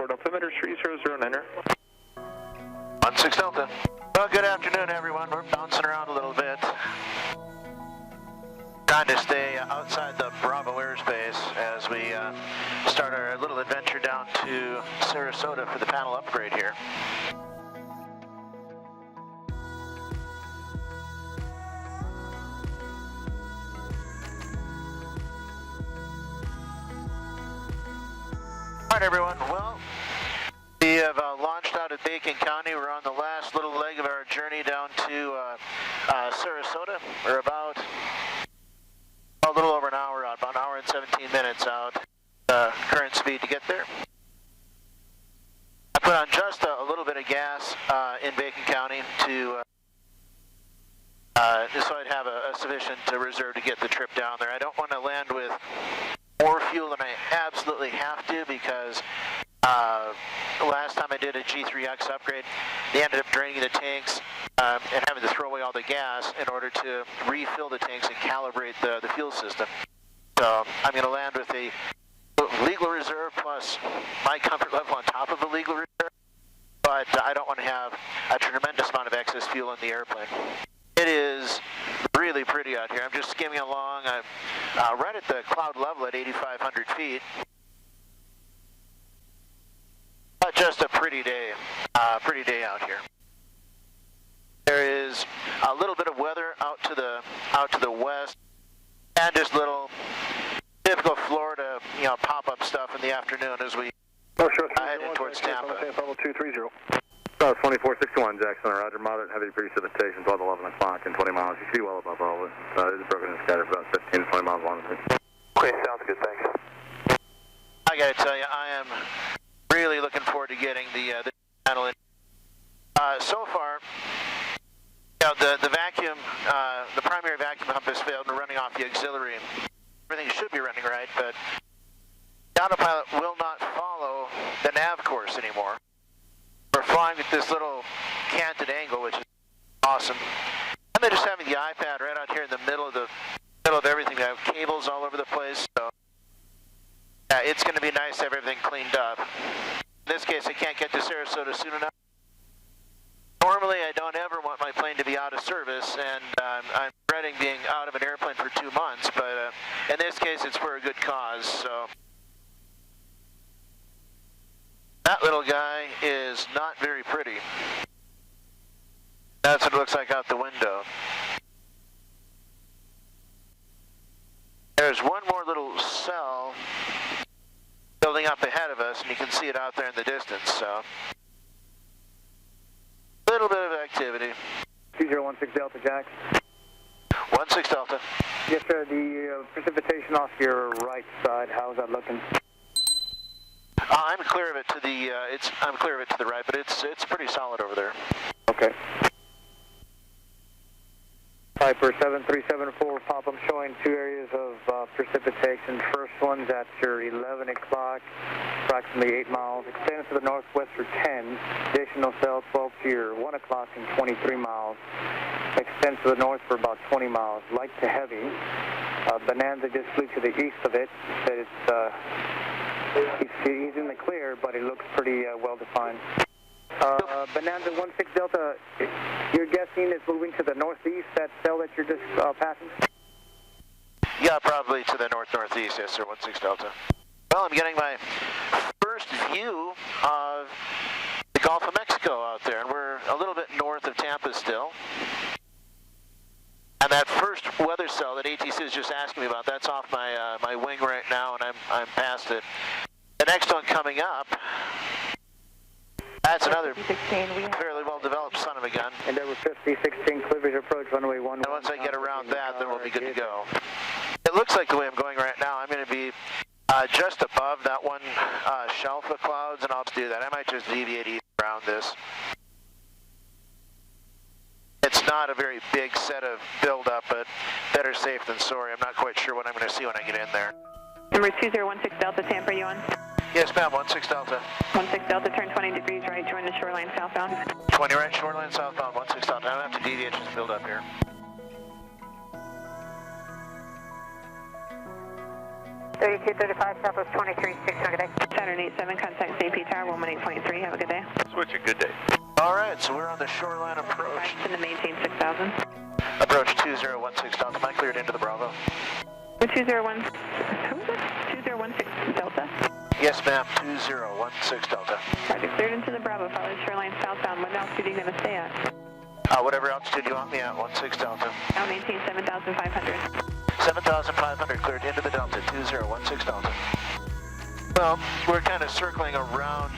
Fort altimeter 3009er. 16 Delta. Well, good afternoon, everyone. We're bouncing around a little bit. Trying to stay outside the Bravo airspace as we start our little adventure down to Sarasota for the panel upgrade here. All right, everyone. Well, we have launched out of Bacon County. We're on the last little leg of our journey down to Sarasota. We're about a little over an hour out, about an hour and 17 minutes out. Current speed to get there. I put on just a little bit of gas in Bacon County to just so I'd have a sufficient reserve to get the trip down there. I don't want to land with more fuel than I absolutely have to, because last time I did a G3x upgrade, they ended up draining the tanks and having to throw away all the gas in order to refill the tanks and calibrate the fuel system. So I'm going to land with a legal reserve plus my comfort level on top of a legal reserve, but I don't want to have a tremendous amount of excess fuel in the airplane. It is really pretty out here. I'm just skimming along. I'm right at the cloud level at 8,500 feet. But just a pretty day out here. There is a little bit of weather out to the west, and just little typical Florida, pop-up stuff in the afternoon as we head in towards Tampa. Level 230. 2461 Jackson, Roger. Moderate heavy precipitation, 12 to 11 o'clock and 20 miles. You should be well above all this. It is broken and scattered for about 15 to 20 miles long. Okay, sounds good, thanks. I gotta tell you, I am really looking forward to getting the panel in. So far, the vacuum, the primary vacuum pump has failed and we're running off the auxiliary. Everything should be running right, but the autopilot will not follow the nav course anymore. We're flying at this little canted angle, which is awesome. And then just having the iPad right out here in the middle of everything. We have cables all over the place, so it's going to be nice to have everything cleaned up. In this case, I can't get to Sarasota soon enough. Normally, I don't ever want my plane to be out of service, and I'm dreading being out of an airplane for 2 months, but in this case, it's for a good cause, so. That little guy is not very pretty. That's what it looks like out the window. There's one more little cell building up ahead of us, and you can see it out there in the distance, so. A little bit of activity. 2016 Delta, Jack. 16 Delta. Yes, sir. The precipitation off your right side, how's that looking? I'm clear of it to the I'm clear of it to the right, but it's pretty solid over there. Okay. Piper 7374 pop. I'm showing 2 areas of precipitation. First one's at your 11 o'clock, approximately 8 miles. Extends to the northwest for 10. Additional cell 12 to your 1 o'clock and 23 miles. Extends to the north for about 20 miles. Light to heavy. Bonanza just flew to the east of it. Said it's he's in the clear, but it looks pretty well defined. Bonanza 16 Delta, you're guessing it's moving to the northeast, that cell that you're just passing? Yeah, probably to the northeast, yes, sir, 16 Delta. Well, I'm getting my first view of the Gulf of Mexico out there, and we're a little bit north of Tampa still. And that first weather cell that ATC is just asking me about, that's off my my wing right now, and I'm past it. The next one coming up, that's another fairly well-developed son of a gun. And there was 5016 cleavage approach runway 11. And once I get around that, then we'll be good to go. It looks like the way I'm going right now, I'm going to be just above that one shelf of clouds, and I'll do that. I might just deviate east around this. It's not a very big set of build-up, but better safe than sorry. I'm not quite sure what I'm going to see when I get in there. Number 2016 Delta, Tampa, are you on? Yes, ma'am, 16 Delta. 16 Delta, turn 20 degrees right, join the shoreline southbound. 20 right, shoreline southbound, 16 Delta. I don't have to deviate, just build up here. 3235, Southwest 23, 6 Saturn 87, contact CP Tower, Delta. Roger, cleared into the Bravo, follow shoreline southbound. What altitude are you going to stay at? Whatever altitude you want me at, 16 Delta. I'll maintain 7,500. 7,500 cleared into the Delta, 2016 Delta. Well, we're kind of circling around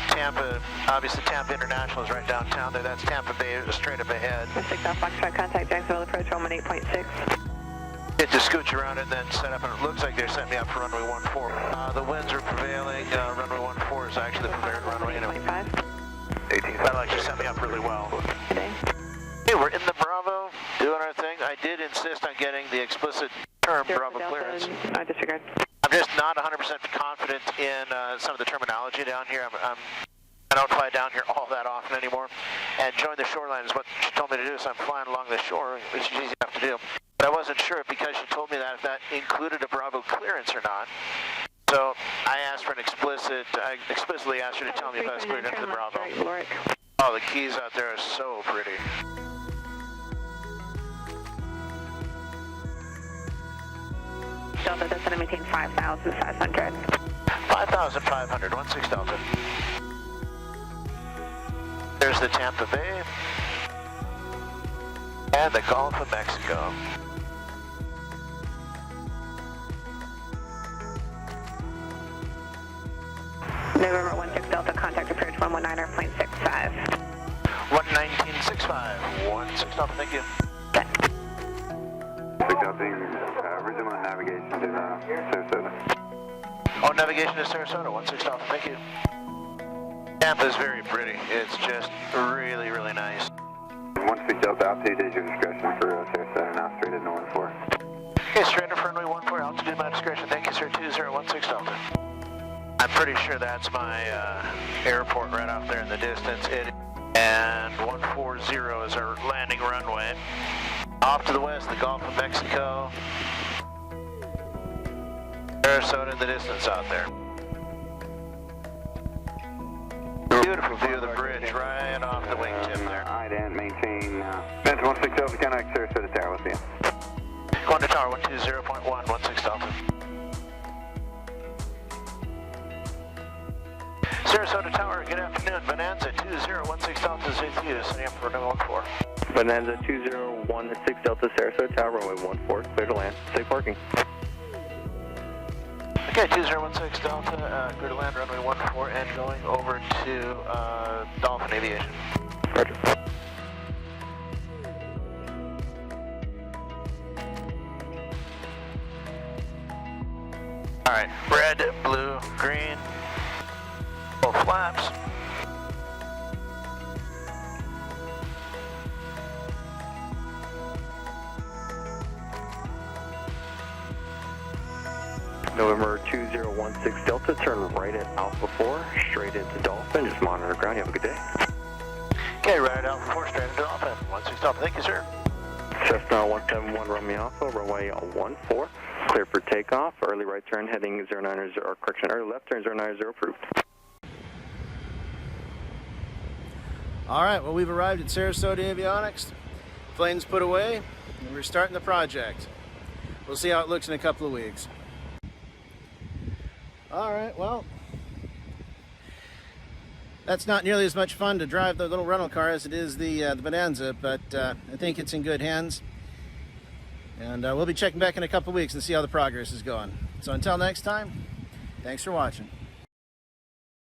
Tampa. Obviously, Tampa International is right downtown there. That's Tampa Bay, straight up ahead. 6 off Foxtrot, contact Jacksonville approach 118.6. Get to scooch around it and then set up, and it looks like they're setting me up for runway 14. The winds are prevailing. Runway 14 is actually the preferred runway. You know, 25. that actually set me up really well. Today. Hey, we're in the Bravo, doing our thing. I did insist on getting the explicit term Bravo clearance. Disregard. I'm just not 100% confident in some of the terminology down here. I don't fly down here all that often anymore. And join the shoreline is what she told me to do, so I'm flying along the shore, which is easy enough to do. But I wasn't sure because she told me that if that included a Bravo clearance or not. So I asked for an I explicitly asked her to tell me if I was cleared into the Bravo. Oh, the keys out there are so pretty. Delta, that's going to maintain 5,500. 5,500, 16 Delta. There's the Tampa Bay and the Gulf of Mexico. November 16 Delta, contact approach 119.65. 119.65, 16 Delta, thank you. Resume on navigation to Sarasota. Oh, navigation to Sarasota, 16 Delta, thank you. Tampa's very pretty. It's just really, really nice. 16 Delta, altitude is your discretion for Sarasota, now straight into 14. Okay, straight into runway 14, altitude at my discretion. Thank you, sir, 2016 Delta. I'm pretty sure that's my airport right off there in the distance. And 140 is our landing runway. Off to the west, the Gulf of Mexico. Sarasota in the distance out there. Beautiful view of the bridge right off the wingtip there. IDAN, maintain. Benson 16 Delta, connect Sarasota Tower with you. Going to tower 120.1, 16 Delta. Sarasota Tower, good afternoon. Bonanza 2016 Delta is with you, setting up for runway 14. Bonanza 2016 Delta, Sarasota Tower, runway 14, clear to land. Safe parking. Okay, 2016 Delta, clear to land, runway 14, and going over to Dolphin Aviation. Roger. All right, red, blue, green, full flaps. November 2016 Delta, turn right at Alpha 4, straight into Dolphin, just monitor ground, you have a good day. Okay, right at Alpha 4, straight into Dolphin, 16 Delta, thank you, sir. Cessna 171 Romeo Alpha, runway 14, clear for takeoff, early right turn heading 090, or correction, early left turn 090 approved. All right, well, we've arrived at Sarasota Avionics. Plane's put away, and we're starting the project. We'll see how it looks in a couple of weeks. All right, well, that's not nearly as much fun to drive the little rental car as it is the Bonanza, but I think it's in good hands. And we'll be checking back in a couple of weeks and see how the progress is going. So until next time, thanks for watching.